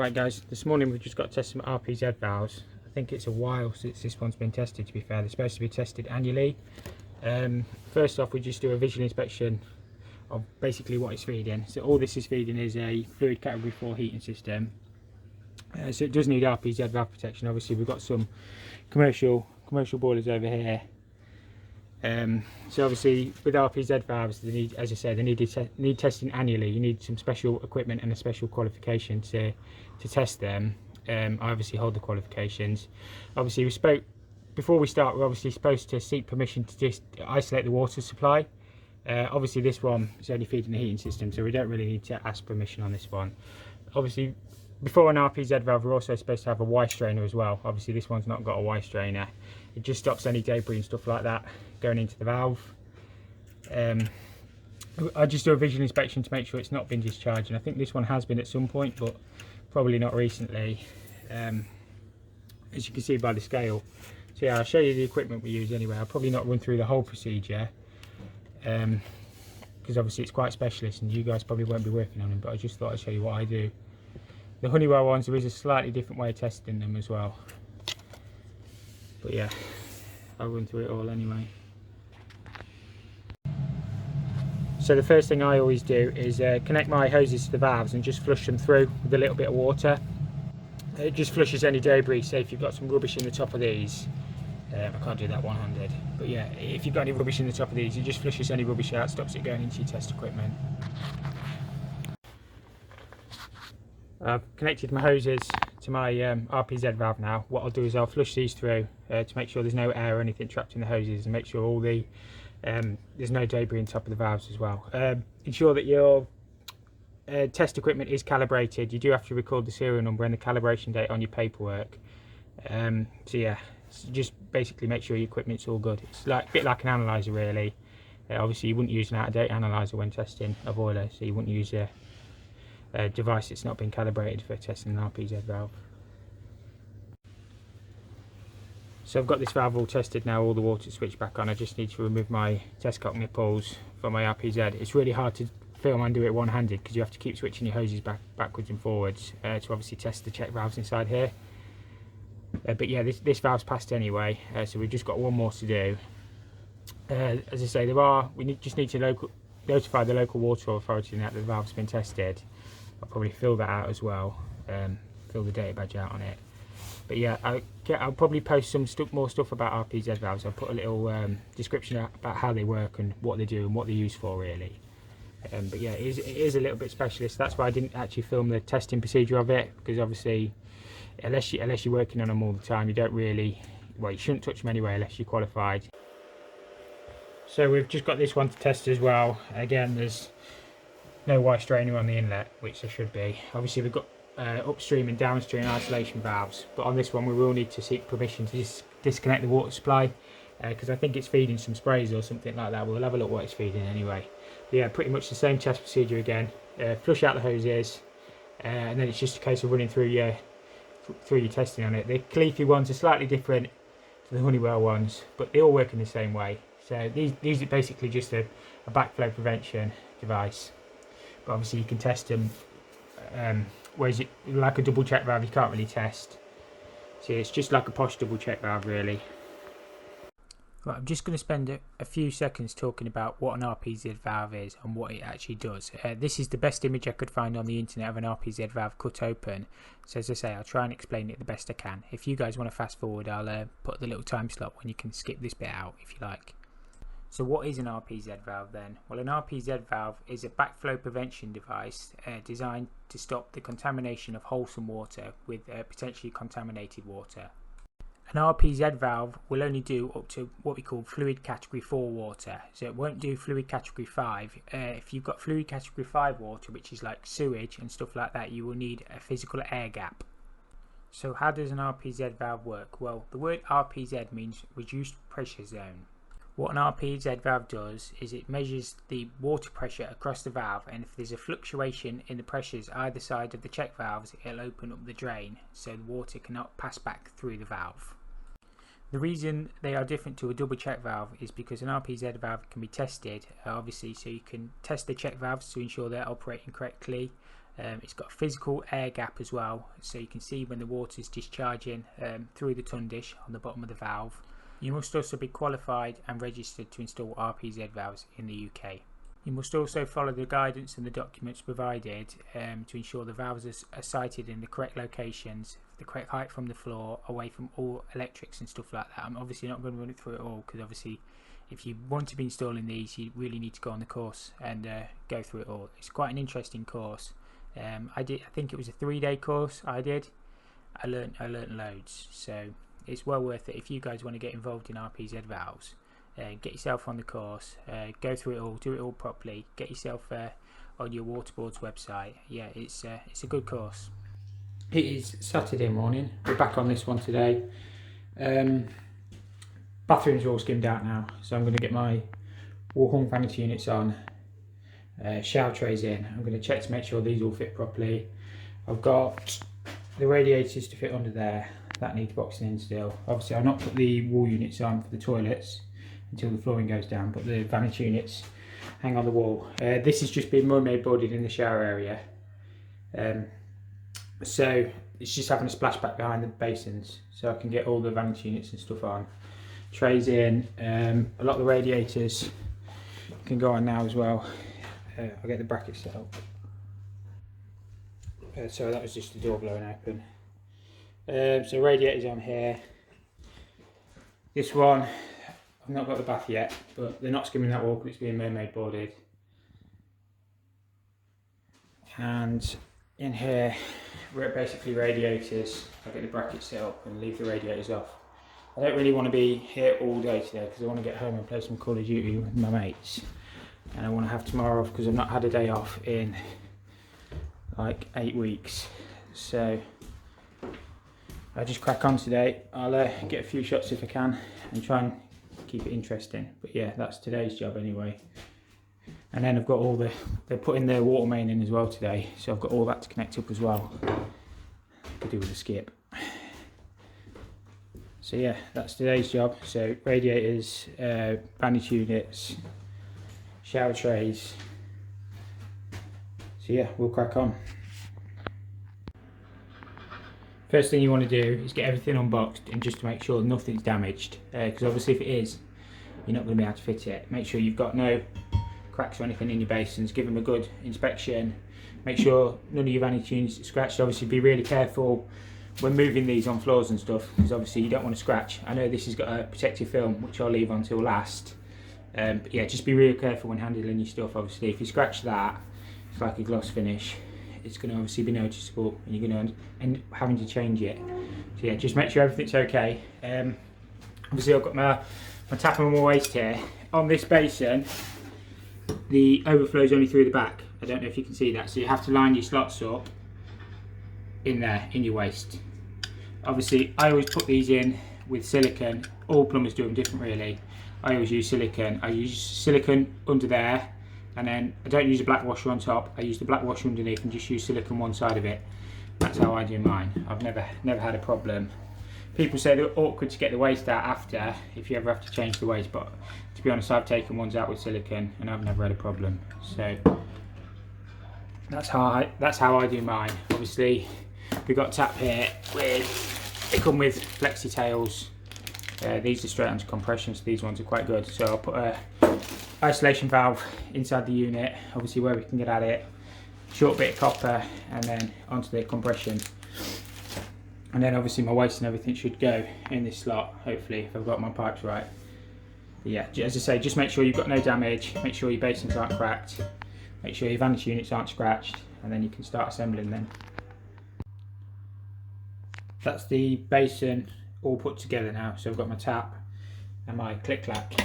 Right guys, this morning we've just got to test some Rpz valves. I think it's a while since this one's been tested, to be fair. They're supposed to be tested annually. First off, we just do a visual inspection of basically what it's feeding. So all this is feeding is a fluid category 4 heating system. So it does need Rpz valve protection. Obviously we've got some commercial boilers over here. So obviously with Rpz valves, they need, as I said, they need testing annually. You need some special equipment and a special qualification to test them. I obviously hold the qualifications. Obviously before we start, we're obviously supposed to seek permission to just isolate the water supply. Obviously this one is only feeding the heating system, so we don't really need to ask permission on this one. Obviously before an Rpz valve, we're also supposed to have a Y strainer as well. Obviously this one's not got a Y strainer. It just stops any debris and stuff like that going into the valve. I just do a visual inspection to make sure it's not been discharged, and I think this one has been at some point, but probably not recently, as you can see by the scale. So yeah, I'll show you the equipment we use anyway. I'll probably not run through the whole procedure, because obviously it's quite specialist and you guys probably won't be working on them, but I just thought I'd show you what I do. The Honeywell ones, there is a slightly different way of testing them as well, but yeah, I'll run through it all anyway. So the first thing I always do is connect my hoses to the valves and just flush them through with a little bit of water. It just flushes any debris. Say if you've got some rubbish in the top of these, I can't do that one-handed, but yeah, if you've got any rubbish in the top of these, it just flushes any rubbish out, stops it going into your test equipment. I've connected my hoses to my Rpz valve now. What I'll do is I'll flush these through to make sure there's no air or anything trapped in the hoses, and make sure all the there's no debris on top of the valves as well. Ensure that your test equipment is calibrated. You do have to record the serial number and the calibration date on your paperwork. So yeah, so just basically make sure your equipment's all good. It's like a bit like an analyzer really. Obviously you wouldn't use an out-of-date analyzer when testing a boiler, so you wouldn't use a device that's not been calibrated for testing an Rpz valve. So I've got this valve all tested now, all the water switched back on. I just need to remove my test cock nipples from my Rpz. It's really hard to film and do it one-handed because you have to keep switching your hoses backwards and forwards to obviously test the check valves inside here. But yeah, this valve's passed anyway, so we've just got one more to do. As I say, just need to notify the local water authority that the valve's been tested. I'll probably fill that out as well, fill the data badge out on it. But yeah, I'll probably post some more stuff about Rpz valves. I'll put a little description about how they work and what they do and what they're used for really. But yeah, it is a little bit specialist. That's why I didn't actually film the testing procedure of it, because obviously unless you're working on them all the time, you don't really, well, you shouldn't touch them anyway unless you're qualified. So we've just got this one to test as well. Again, there's no Y strainer on the inlet, which there should be. Obviously we've got upstream and downstream isolation valves, but on this one we will need to seek permission to disconnect the water supply, because I think it's feeding some sprays or something like that. We'll have a look what it's feeding anyway. But yeah, pretty much the same test procedure again. Flush out the hoses, and then it's just a case of running through your testing on it. The Khalifi ones are slightly different to the Honeywell ones, but they all work in the same way. So these are basically just a backflow prevention device, but obviously you can test them. Whereas like a double check valve, you can't really test. So it's just like a posh double check valve really. Right, I'm just going to spend a few seconds talking about what an Rpz valve is and what it actually does. This is the best image I could find on the internet of an Rpz valve cut open. So as I say, I'll try and explain it the best I can. If you guys want to fast forward, I'll put the little time slot when you can skip this bit out if you like. So what is an Rpz valve then? Well, an Rpz valve is a backflow prevention device designed to stop the contamination of wholesome water with potentially contaminated water. An Rpz valve will only do up to what we call fluid category 4 water, so it won't do fluid category 5. If you've got fluid category 5 water, which is like sewage and stuff like that, you will need a physical air gap. So how does an Rpz valve work? Well, the word RPZ means reduced pressure zone. What an Rpz valve does is it measures the water pressure across the valve, and if there's a fluctuation in the pressures either side of the check valves, it'll open up the drain so the water cannot pass back through the valve. The reason they are different to a double check valve is because an Rpz valve can be tested, obviously, so you can test the check valves to ensure they're operating correctly. It's got a physical air gap as well, so you can see when the water is discharging through the ton dish on the bottom of the valve. You must also be qualified and registered to install RPZ valves in the UK. You must also follow the guidance and the documents provided to ensure the valves are sited in the correct locations, the correct height from the floor, away from all electrics and stuff like that. I'm obviously not going to run it through it all, because obviously if you want to be installing these, you really need to go on the course and go through it all. It's quite an interesting course. I think it was a 3-day course I did. I learnt loads, so it's well worth it if you guys want to get involved in RPZ valves. Get yourself on the course, go through it all, do it all properly, get yourself on your waterboard's website. Yeah, it's a good course. It is Saturday morning, we're back on this one today. Bathrooms are all skimmed out now, so I'm going to get my wall hung vanity units on, shower trays in. I'm going to check to make sure these all fit properly. I've got the radiators to fit under there, that needs boxing in still. Obviously I've not put the wall units on for the toilets until the flooring goes down, but the vanity units hang on the wall. This has just been mermaid boarded in the shower area, so it's just having a splashback behind the basins, so I can get all the vanity units and stuff on. Trays in, a lot of the radiators can go on now as well. I'll get the brackets set up. So that was just the door blowing open. So radiators on here. This one, I've not got the bath yet, but they're not skimming that wall because it's being mermaid boarded. And in here, we're basically radiators. I'll get the brackets set up and leave the radiators off. I don't really want to be here all day today because I want to get home and play some Call of Duty with my mates. And I want to have tomorrow off because I've not had a day off in like 8 weeks. So I'll just crack on today. I'll get a few shots if I can and try and keep it interesting. But yeah, that's today's job anyway. And then I've got all they're putting their water main in as well today, so I've got all that to connect up as well. Could do with a skip. So yeah, that's today's job. So radiators, vanity units, shower trays. So yeah, we'll crack on. First thing you want to do is get everything unboxed and just to make sure nothing's damaged, because obviously if it is, you're not going to be able to fit it. Make sure you've got no cracks or anything in your basins. Give them a good inspection. Make sure none of your vanity units are scratched. Obviously be really careful when moving these on floors and stuff, because obviously you don't want to scratch. I know this has got a protective film which I'll leave on till last, but yeah, just be really careful when handling your stuff. Obviously if you scratch that, it's like a gloss finish, it's going to obviously be noticeable and you're going to end up having to change it. So yeah, just make sure everything's okay. Obviously I've got my tap and my waste here. On this basin, the overflow is only through the back. I don't know if you can see that, so you have to line your slots up in there, in your waste. Obviously I always put these in with silicone. All plumbers do them different really. I always use silicone. I use silicone under there, and then I don't use a black washer on top. I use the black washer underneath and just use silicone one side of it. That's how I do mine. I've never had a problem. People say they're awkward to get the waste out after, if you ever have to change the waste, but to be honest, I've taken ones out with silicone and I've never had a problem. So that's how I do mine. Obviously we've got a tap here they come with flexi tails. These are straight onto compression, so these ones are quite good. So I'll put a isolation valve inside the unit, obviously where we can get at it, short bit of copper, and then onto the compression. And then obviously my waste and everything should go in this slot, hopefully, if I've got my pipes right. But yeah, as I say, just make sure you've got no damage, make sure your basins aren't cracked, make sure your vanity units aren't scratched, and then you can start assembling them. That's the basin all put together now. So I've got my tap and my click-clack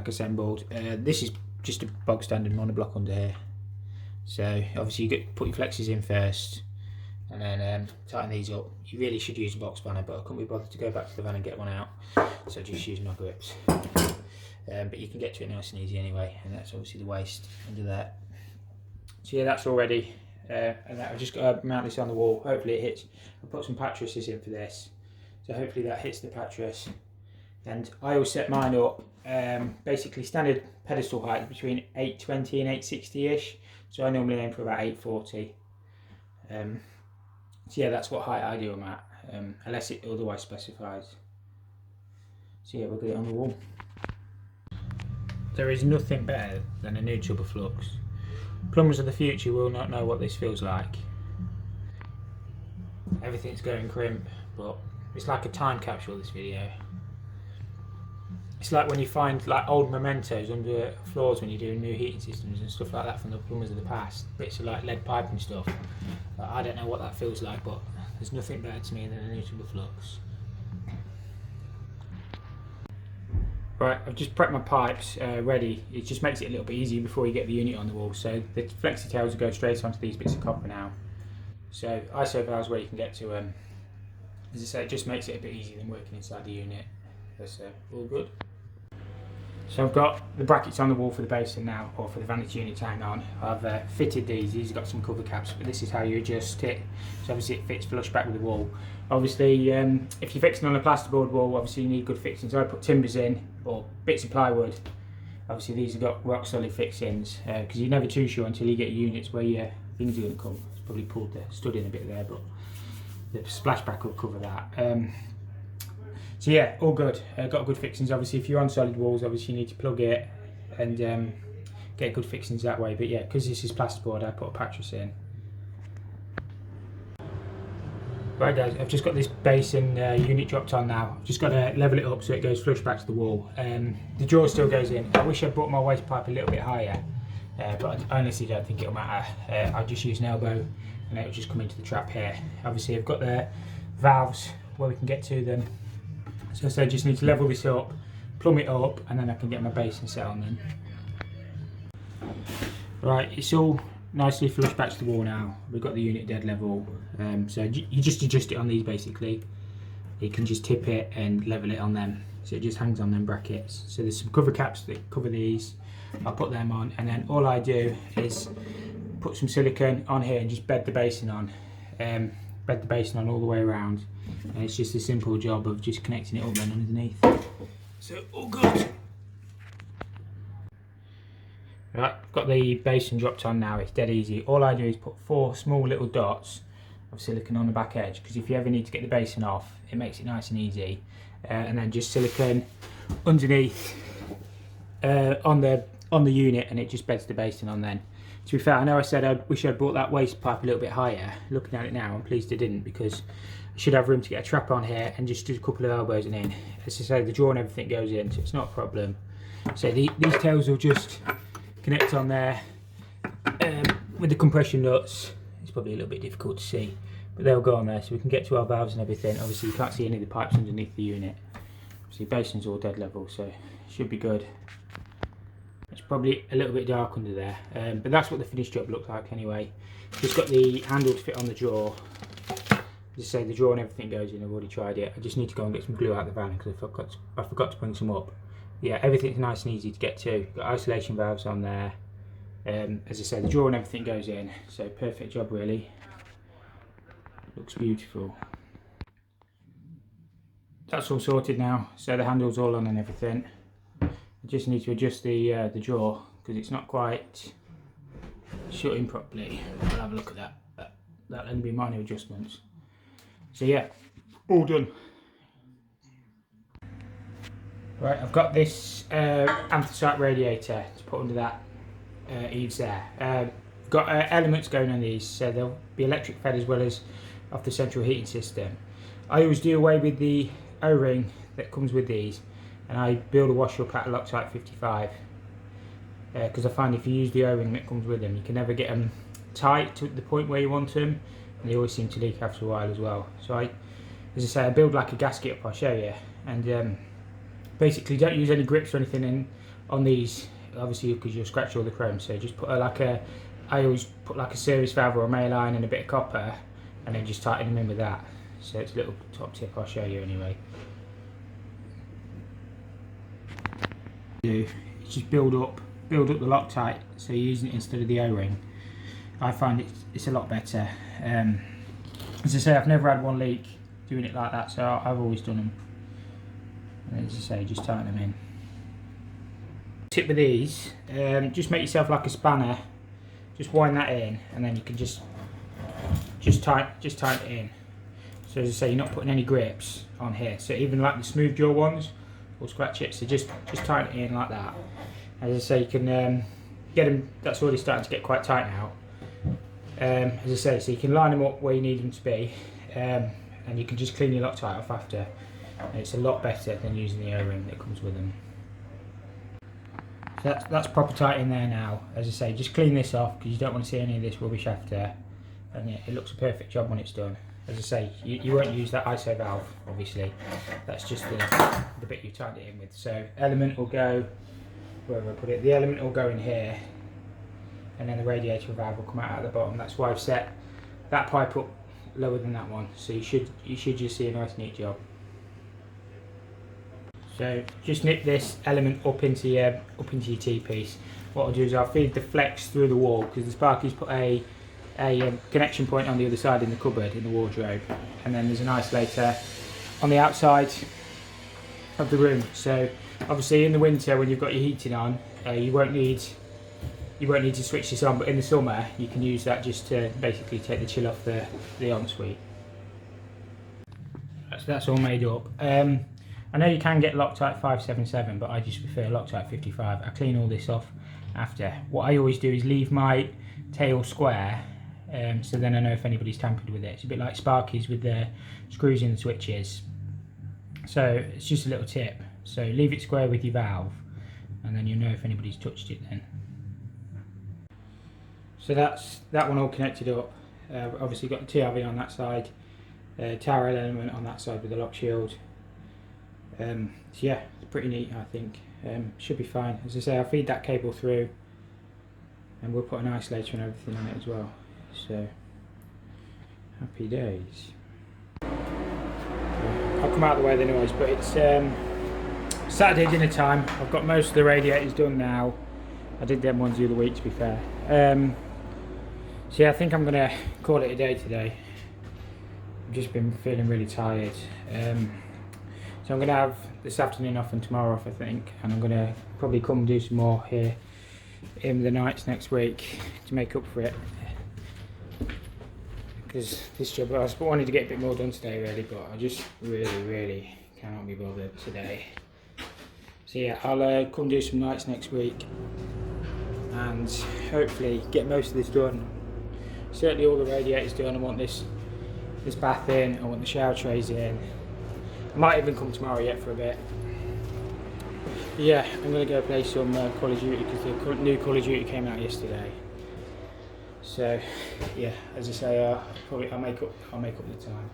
assembled. This is just a bog standard monoblock under here. So obviously you put your flexes in first and then tighten these up. You really should use a box spanner, but I couldn't be bothered to go back to the van and get one out, so just use my grips. But you can get to it nice and easy anyway, and that's obviously the waste under there. So yeah, that's all ready. And I've just got to mount this on the wall. Hopefully it hits. I'll put some pattresses in for this, so hopefully that hits the pattress. and I always set mine up basically standard pedestal height between 820 and 860ish, so I normally aim for about 840. So yeah, that's what height I do them at, unless it otherwise specifies. So yeah, we'll get it on the wall. There is nothing better than a new tub of flux. Plumbers of the future will not know what this feels like. Everything's going crimp, but it's like a time capsule, this video. It's like when you find like old mementos under floors when you're doing new heating systems and stuff like that from the plumbers of the past. Bits of like lead pipe and stuff. I don't know what that feels like, but there's nothing better to me than a new tub of flux. Right, I've just prepped my pipes ready. It just makes it a little bit easier before you get the unit on the wall. So the flexi tails will go straight onto these bits of copper now. So ISO valves where you can get to them. As I say, it just makes it a bit easier than working inside the unit. That's all good. So I've got the brackets on the wall for the basin now, or for the vanity unit to hang on. I've fitted these. These have got some cover caps, but this is how you adjust it. So obviously it fits flush back with the wall. Obviously, if you're fixing on a plasterboard wall, obviously you need good fixings. So I put timbers in, or bits of plywood. Obviously these have got rock solid fixings, because you're never too sure until you get units where your things are going to come. It's probably pulled the stud in a bit there, but the splashback will cover that. So yeah, all good. Got good fixings. Obviously, if you're on solid walls, obviously you need to plug it and get good fixings that way. But yeah, because this is plasterboard, I put a pattress in. Right guys, I've just got this basin unit dropped on now. I've just got to level it up so it goes flush back to the wall. The jaw still goes in. I wish I'd brought my waste pipe a little bit higher, but I honestly don't think it'll matter. I'll just use an elbow and it'll just come into the trap here. Obviously I've got the valves where we can get to them. So I just need to level this up, plumb it up, and then I can get my basin set on then. Right, it's all nicely flush back to the wall now. We've got the unit dead level. So you just adjust it on these basically. You can just tip it and level it on them. So it just hangs on them brackets. So there's some cover caps that cover these. I'll put them on, and then all I do is put some silicone on here and just bed the basin on. Bed the basin on all the way around. And it's just a simple job of just connecting it up then underneath. So all good. Right, I've got the basin dropped on now. It's dead easy. All I do is put 4 small little dots of silicone on the back edge, because if you ever need to get the basin off, it makes it nice and easy. And then just silicone underneath on the unit, and it just beds the basin on then. To be fair, I know I said I wish I'd brought that waste pipe a little bit higher. Looking at it now, I'm pleased I didn't, because I should have room to get a trap on here and just do a couple of elbows and in. As I say, the drawer and everything goes in, so it's not a problem. So these tails will just connect on there with the compression nuts. It's probably a little bit difficult to see, but they'll go on there so we can get to our valves and everything. Obviously you can't see any of the pipes underneath the unit. Obviously the basin's all dead level, so it should be good. It's probably a little bit dark under there, but that's what the finished job looks like anyway. Just got the handle to fit on the drawer. As I say, the drawer and everything goes in. I've already tried it. I just need to go and get some glue out the van because I forgot to bring some up. Yeah, everything's nice and easy to get to. Got isolation valves on there. As I say, the drawer and everything goes in, so perfect job really. Looks beautiful. That's all sorted now, so the handle's all on and everything. I just need to adjust the drawer because it's not quite shutting properly. I'll have a look at that. That'll only be minor adjustments. So yeah, all done. Right, I've got this anthracite radiator to put under that eaves there. I've got elements going on these, so they'll be electric fed as well as off the central heating system. I always do away with the O-ring that comes with these, and I build a washer up at Loctite 55, because I find if you use the O-ring that comes with them, you can never get them tight to the point where you want them, and they always seem to leak after a while as well. So as I say, I build like a gasket up, I'll show you, and basically don't use any grips or anything on these, obviously because you'll scratch all the chrome. So just put I always put like a service valve or a main line and a bit of copper, and then just tighten them in with that. So it's a little top tip I'll show you anyway. It's just build up the Loctite, so you're using it instead of the O-ring. I find it's a lot better. As I say, I've never had one leak doing it like that, so I've always done them. And as I say, just tighten them in. Tip with these, just make yourself like a spanner. Just wind that in, and then you can just tighten it in. So as I say, you're not putting any grips on here. So even like the smooth jaw ones will scratch it. So just tighten it in like that. As I say, you can get them. That's already starting to get quite tight now. As I say, so you can line them up where you need them to be, and you can just clean your Loctite off after. And it's a lot better than using the O-ring that comes with them. So that's proper tight in there now. As I say, just clean this off because you don't want to see any of this rubbish after. And yeah, it looks a perfect job when it's done. As I say, you won't use that ISO valve, obviously. That's just the bit you tightened it in with. So element will go, wherever I put it, the element will go in here, and then the radiator valve will come out at the bottom. That's why I've set that pipe up lower than that one. So you should just see a nice neat job. So just nip this element up into your T-piece. What I'll do is I'll feed the flex through the wall, because the Sparky's put a connection point on the other side in the cupboard, in the wardrobe, and then there's an isolator on the outside of the room. So obviously in the winter when you've got your heating on, you won't need to switch this on, but in the summer you can use that just to basically take the chill off the ensuite. So that's all made up. I know you can get Loctite 577, but I just prefer Loctite 55. I clean all this off after. What I always do is leave my tail square, so then I know if anybody's tampered with it. It's a bit like Sparky's with the screws in the switches. So it's just a little tip. So leave it square with your valve, and then you'll know if anybody's touched it then. So that's that one all connected up. Obviously got the TRV on that side, tower element on that side with the lock shield. So yeah, it's pretty neat, I think. Should be fine. As I say, I'll feed that cable through, and we'll put an isolator and everything on it as well. So happy days. I'll come out of the way of the noise, but it's Saturday dinner time. I've got most of the radiators done now. I did them ones the other week, to be fair. So yeah, I think I'm gonna call it a day today. I've just been feeling really tired. So I'm going to have this afternoon off and tomorrow off, I think, and I'm going to probably come do some more here in the nights next week to make up for it. Because this job, I wanted to get a bit more done today really, but I just really cannot be bothered today. So yeah, I'll come do some nights next week and hopefully get most of this done. Certainly all the radiators done. I want this bath in, I want the shower trays in. I might even come tomorrow yet for a bit. Yeah, I'm going to go play some Call of Duty because the new Call of Duty came out yesterday. So yeah, as I say, I'll make up the time.